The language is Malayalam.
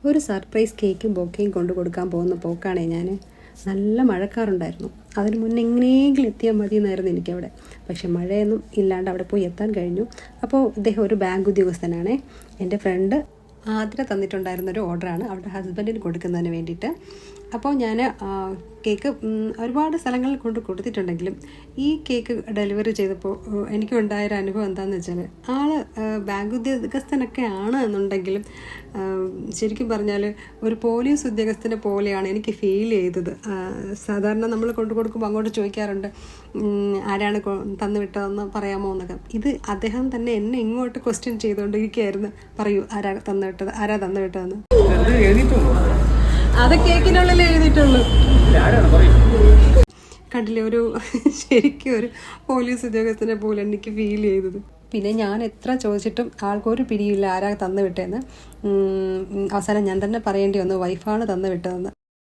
ഒരു സർപ്രൈസ് കേക്കും ബൊക്കയും കൊണ്ട് കൊടുക്കാൻ പോകുന്ന പോക്കാണേ ഞാൻ. നല്ല മഴക്കാറുണ്ടായിരുന്നു. അതിന് മുന്നേ എങ്ങനെയെങ്കിലും എത്തിയാൽ മതി എന്നായിരുന്നു എനിക്കവിടെ. പക്ഷെ മഴയൊന്നും ഇല്ലാണ്ട് അവിടെ പോയി എത്താൻ കഴിഞ്ഞു. അപ്പോൾ ഇദ്ദേഹം ഒരു ബാങ്ക് ഉദ്യോഗസ്ഥനാണേ. എൻ്റെ ഫ്രണ്ട് ആതിര തന്നിട്ടുണ്ടായിരുന്നൊരു ഓർഡറാണ് അവരുടെ ഹസ്ബൻഡിന് കൊടുക്കുന്നതിന് വേണ്ടിയിട്ട്. അപ്പോൾ ഞാൻ കേക്ക് ഒരുപാട് സ്ഥലങ്ങളിൽ കൊണ്ട് കൊടുത്തിട്ടുണ്ടെങ്കിലും ഈ കേക്ക് ഡെലിവറി ചെയ്തപ്പോൾ എനിക്കുണ്ടായൊരു അനുഭവം എന്താണെന്ന് വെച്ചാൽ ആൾ ബാങ്ക് ഉദ്യോഗസ്ഥനൊക്കെ ആണ് എന്നുണ്ടെങ്കിലും ശരിക്കും പറഞ്ഞാൽ ഒരു പോലീസ് ഉദ്യോഗസ്ഥനെ പോലെയാണ് എനിക്ക് ഫീൽ ചെയ്തത്. സാധാരണ നമ്മൾ കൊണ്ടു കൊടുക്കുമ്പോൾ അങ്ങോട്ട് ചോദിക്കാറുണ്ട് ആരാണ് തന്നു വിട്ടതെന്ന് പറയാമോ എന്നൊക്കെ. ഇത് അദ്ദേഹം തന്നെ എന്നെ ഇങ്ങോട്ട് ക്വസ്റ്റ്യൻ ചെയ്തുകൊണ്ടിരിക്കുകയായിരുന്നു. പറയൂ ആരാ തന്നു വിട്ടതെന്ന്. അത് കേക്കിനുള്ളിൽ എഴുതിയിട്ടുള്ളൂ. കണ്ടില്ലേ, ഒരു ശരിക്കും ഒരു പോലീസ് ഉദ്യോഗസ്ഥനെ പോലെ എനിക്ക് ഫീൽ ചെയ്തത്. പിന്നെ ഞാൻ എത്ര ചോദിച്ചിട്ടും ആൾക്കൊരു പിടിയില്ല ആരാ തന്നു വിട്ടതെന്ന്. അവസാനം ഞാൻ തന്നെ പറയേണ്ടി വന്നു വൈഫാണ് തന്നു വിട്ടതെന്ന്.